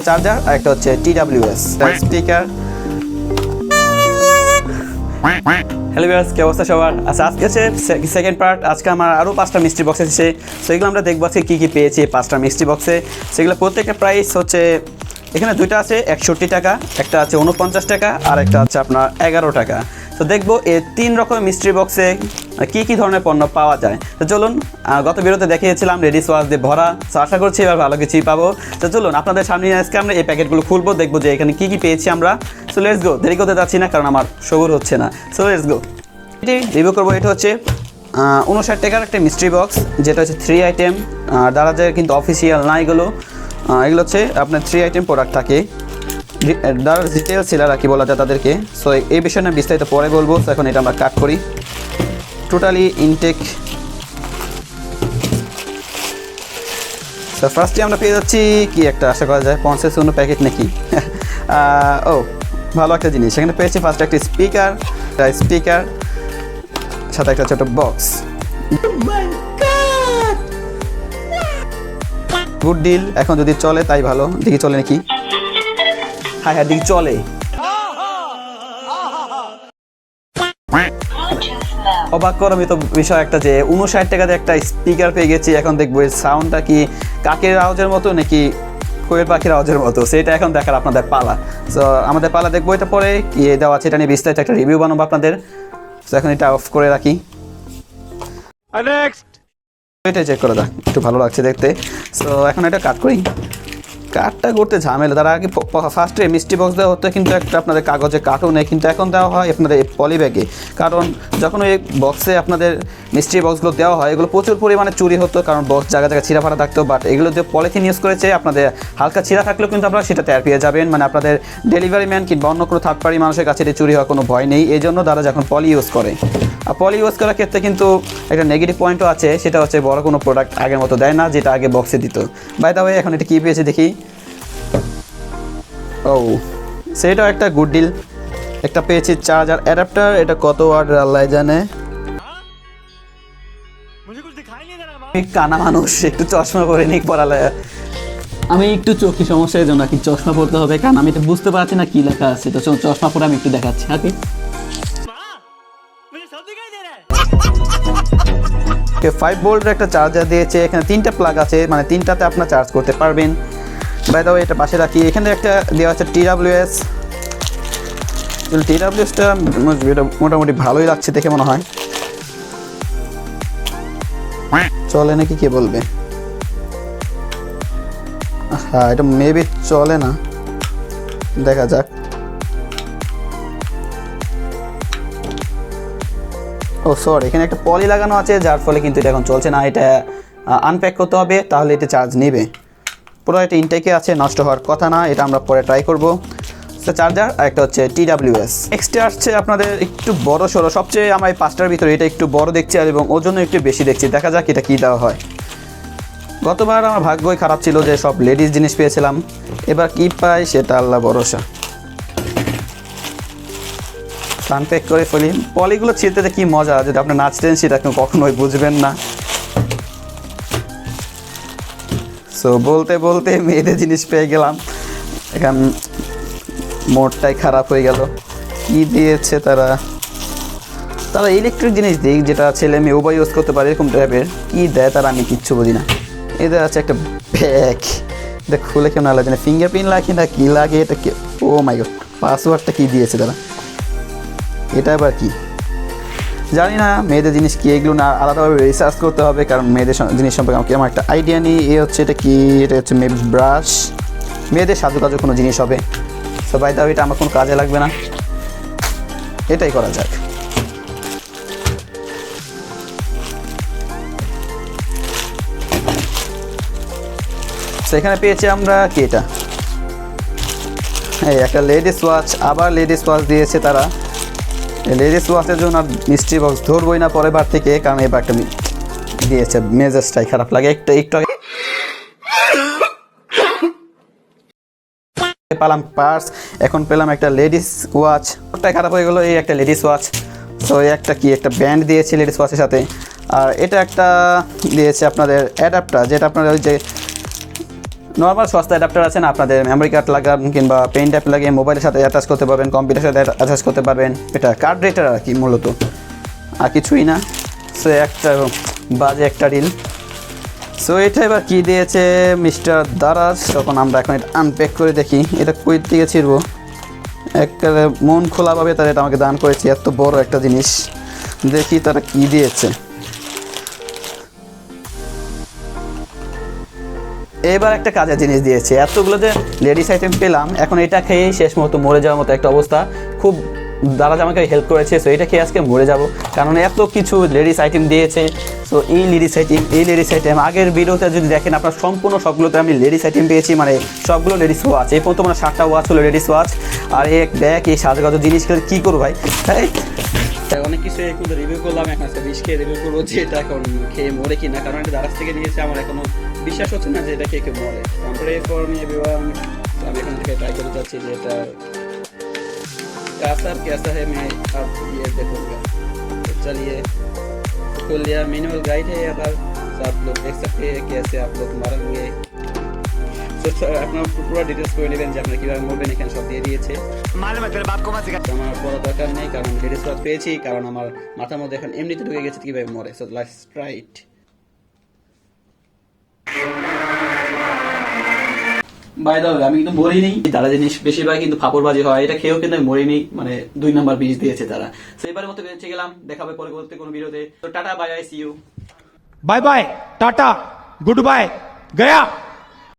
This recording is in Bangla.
চার্জার আর একটা হচ্ছে TWS স্পিকার। হ্যালো ভিউয়ার্স, কি অবস্থা সবার? আচ্ছা, আজকে হচ্ছে সেকেন্ড পার্ট। আজকে আমার আরও 5টা মিস্ট্রি বক্স এসেছে, সো এগুলো আমরা দেখবো আজকে কী কী পেয়েছি 5টা মিস্ট্রি বক্সে। সেগুলো প্রত্যেকের প্রাইস হচ্ছে, এখানে দুইটা আছে 61 টাকা, একটা আছে 49 টাকা, আর একটা আছে আপনার 11 টাকা। তো দেখবো এই 3 রকমের মিস্ট্রি বক্সে কী কী ধরনের পণ্য পাওয়া যায়। তো চলুন, গত ভিডিওতে দেখিয়েছিলাম রেডিস ওয়াচ দিয়ে ভরা, তো আশা করছি এবার ভালো কিছুই পাবো। তো চলুন আপনাদের সামনে আজকে আমরা এই প্যাকেটগুলো খুলবো, দেখবো যে এখানে কী কী পেয়েছি আমরা। সো লেটস গো, দেরি করতে যাচ্ছি না কারণ আমার সবুর হচ্ছে না। সো লেটস গো, এটি রিভিউ করবো। এটা হচ্ছে 59 টাকার একটা মিস্ট্রি বক্স, যেটা হচ্ছে 3 আইটেম। দারাজের কিন্তু অফিসিয়াল না এগুলো হচ্ছে আপনার 3 আইটেম প্রোডাক্ট থাকে। দারাজ রিটেল সেলার আর কি বলা যায় তাদেরকে। সো এই বিষয় নিয়ে বিস্তারিত পরে বলবো। তো এখন এটা আমরা কাট করি। Totally intake. তো ফার্স্টে আমরা পেয়ে যাচ্ছি কি একটা আশা করা যায় 50 কোনো প্যাকেট নাকি। ও ভালো একটা জিনিস, সেখানে পেয়েছি ফার্স্ট একটা স্পিকার সাথে একটা ছোট বক্স। Good deal. এখন যদি চলে তাই ভালো, দেখি চলে নাকি। হ্যাঁ হ্যাঁ, দেখি চলে। অবাক করো তো বিষয় একটা যে 59 টাকাতে একটা স্পিকার পেয়ে গেছি। এখন দেখবো এর সাউন্ডটা কি কাকের আওয়াজের মতো নাকি কোয়েল পাখির আওয়াজের মতো, সেটা এখন দেখার আপনাদের পালা। সো আমাদের পালা দেখবো এটা পরে কি দেওয়া আছে, এটা নিয়ে বিস্তারিত একটা রিভিউ বানাবো আপনাদের। সো এখন এটা অফ করে রাখি। এটা চেক করে দাও, একটু ভালো লাগছে দেখতে। সো এখন এটা কাট করি। কাটটা করতে ঝামেলা। তারা আগে ফার্স্টে মিষ্টি বক্স দেওয়া হতো কিন্তু একটা আপনাদের কাগজে কার্টুনে, কিন্তু এখন দেওয়া হয় আপনাদের এই পলি ব্যাগে। কারণ যখন ওই বক্সে আপনাদের মিষ্টি বক্সগুলো দেওয়া হয়, এগুলো প্রচুর পরিমাণে চুরি হতো, কারণ বক্স জায়গায় জায়গায় ছিঁড়া ফাটা থাকতো। বাট এগুলো যে পলিথিন ইউজ করেছে, আপনাদের হালকা ছিঁড়া থাকলেও কিন্তু আপনারা সেটা টের পেয়ে যাবেন। মানে আপনাদের ডেলিভারি ম্যান কিংবা অন্য কোনো থার্ড পার্টি মানুষের কাছে এটি চুরি হওয়ার কোনো ভয় নেই। এই জন্য তারা যখন পলি ইউজ করে, আর পলি ইউজ করার ক্ষেত্রে কিন্তু একটা নেগেটিভ পয়েন্টও আছে, সেটা হচ্ছে বড় কোনো প্রোডাক্ট আগের মতো দেয় না, যেটা আগে বক্সে দিত। বাই দ্য ওয়ে, এখন এটা কী পেয়েছে দেখি। ও সেটাও একটা গুড ডিল। একটা পেয়েছি চার্জার অ্যাডাপ্টার। এটা কত ওয়াট আল্লাহ জানে। কানা মানুষ, একটু চশমা পরে নিক পড়ালে। আমি একটু চোখে সমস্যার জন্য কি চশমা পরতে হবে, কারণ আমি এটা বুঝতে পারছি না কি লেখা আছে। তো চশমা পরে আমি একটু দেখাচ্ছি। হাতে 5 ভোল্টের একটা চার্জার দিয়েছে। এখানে 3টা প্লাগ আছে, মানে 3টাতে আপনার চার্জ করতে পারবেন। বাই দ্য ওয়ে, এটা পাশে রাখি। এখানে একটা দেওয়া আছে TWSটা মোটামুটি ভালোই লাগছে দেখে মনে হয়। চলে নাকি কে বলবে। হ্যাঁ, এটা মেবি চলে না, দেখা যাক। ও সরি, এখানে একটা পলি লাগানো আছে, যার ফলে কিন্তু এটা এখন চলছে না। এটা আনপ্যাক করতে হবে, তাহলে এটা চার্জ নেবে। পুরো এটা ইনটেকে আছে, নষ্ট হওয়ার কথা না। এটা আমরা পরে ট্রাই করবো। চার্জার আর একটা হচ্ছে TWS। নেক্সটে আসছে আপনাদের একটু বড় সড়ো। সবচেয়ে আমার এই 5টার ভিতরে এটা একটু বড় দেখছি, আর এবং ওজনও একটু বেশি দেখছি। দেখা যাক এটা কী দেওয়া হয়। গতবার আমার ভাগ্যই খারাপ ছিল যে সব লেডিস জিনিস পেয়েছিলাম, এবার কি পাই সেটা আল্লাহ ভরসা। আনপ্যাক করে ফেলি। পলিগুলো ছিঁড়তে কি মজা, যেটা আপনি নাচতেন সেটা কখনোই বুঝবেন না। সো বলতে বলতে মেয়েদের জিনিস পেয়ে গেলাম। এখন মোডটাই খারাপ হয়ে গেল। কি দিয়েছে তারা ইলেকট্রিক জিনিস দিক, যেটা ছেলে মেয়ে উভয় ইউজ করতে পারে, এরকম টাইপের। কি দেয় তারা আমি কিচ্ছু বুঝি না। এদের আছে একটা ব্যাগ, এটা খুলে কেমন লাগে না, ফিঙ্গারপ্রিন্ট লাগে না কি লাগে এটা। ও মাই গড, পাসওয়ার্ডটা কি দিয়েছে তারা, এটা আবার কি জানি না। মেয়েদের জিনিস কি, এগুলো না আলাদাভাবে রিসার্চ করতে হবে, কারণ মেয়েদের জিনিস সম্পর্কে আমাকে আমার একটা আইডিয়া নেই। হচ্ছে এটা কি, এটা হচ্ছে মেবি ব্রাশ, মেয়েদের সাজুকাজু কোনো জিনিস হবে। সবাই দাও, এটা আমার কোনো কাজে লাগবে না, এটাই করা যাক। সেখানে পেয়েছি আমরা কি, এটা এই একটা লেডিস ওয়াচ। আবার লেডিস ওয়াচ দিয়েছে তারা। লেডিস ওয়াচের জন্য মিস্ট্রি বক্স ধরবই না পরের বার থেকে, কারণ এবার একটা দিয়েছে, মেজাজটাই খারাপ লাগে একটু। পেলাম পার্স, এখন পেলাম একটা লেডিস ওয়াচ। ওটাই খারাপ হয়ে গেলো। এই একটা লেডিস ওয়াচ। তো এই একটা কি, একটা ব্যান্ড দিয়েছে লেডিস ওয়াচের সাথে। আর এটা একটা দিয়েছে আপনাদের অ্যাডাপ্টার, যেটা আপনার ওই যে নর্মাল সস্তা অ্যাডাপ্টার আছে না, আপনাদের মেমোরি কার্ড লাগান কিংবা পেন ট্যাপ লাগিয়ে মোবাইলের সাথে অ্যাটাচ করতে পারবেন, কম্পিউটারের সাথে অ্যাটাচ করতে পারবেন। এটা কার্ড রেটার আর কি মূলত, আর কিছুই না। সো একটা বাজে একটা ডিল। সো এটা এবার কী দিয়েছে মিস্টার দারাজ, তখন আমরা এখন এটা আনপ্যাক করে দেখি এটা কই থেকে ছিড়বো। একটা মন খোলাভাবে তারা এটা আমাকে দান করেছে, এত বড় একটা জিনিস। দেখি তারা কী দিয়েছে। এবার একটা কাজের জিনিস দিয়েছে, এতগুলো যে লেডিস আইটেম পেলাম, এখন এটা খেয়েই শেষ মতো মরে যাওয়ার মতো একটা অবস্থা। খুব দারাজ আমাকে হেল্প করেছে, সো এটা খেয়ে আজকে মরে যাব, কারণ এত কিছু লেডিস আইটেম দিয়েছে। সো এই লেডিস আইটেম আগের ভিডিওতে যদি দেখেন আপনার সম্পূর্ণ সবগুলোতে আমি লেডিস আইটেম পেয়েছি, মানে সবগুলো লেডিস ওয়াচ। এই পর্যন্ত মানে 7টা ওয়াচ হলো লেডিস ওয়াচ, আর এক ব্যাগ এই সাজগত জিনিসগুলো কী করবো ভাই। তাই অনেক কিছু এখন রিভিউ করলাম, এখন একটা বিষ খেয়ে রিভিউ করবো যে এটা এখন খেয়ে মরে কিনা, কারণ এটা দারাজ থেকে নিয়েছে, আমার এখনো বিশ্বাস হচ্ছে না যে এটা খেয়ে মরে। তারপরে এরপর আমি এখান থেকে ট্রাই করে যাচ্ছি যে এটা कैसा है मैं अब ये देखूँगा। तो चलिए खोल लिया, मैनुअल गाइड है यहाँ पर, तो आप लोग देख सकते हैं कैसे आप लोग मारेंगे। तो আপনার পুরো ডিটেলস করে নেবেন যে আপনারা কীভাবে মরবেন, এখানে সব দিয়ে দিয়েছে। আমার পড়া দরকার নেই, কারণ ডিটেলস পেয়েছি, কারণ আমার মাথার মধ্যে এখন এমনিতে ঢুকে গেছে কীভাবে মরে। So let's try it. By the আমি কিন্তু মরিনি, তারা জিনিস বেশিরভাগ কিন্তু ফাপড়বাজি হয়, এটা খেয়েও কিন্তু আমি মরিনি, মানে 2 নাম্বার বিষ দিয়েছে তারা। তো এবারের মতো বেঁচে গেলাম, দেখাবে পরবর্তী কোনো ভিডিওতে। তো tata bye bye, see you. Bye bye tata goodbye गया।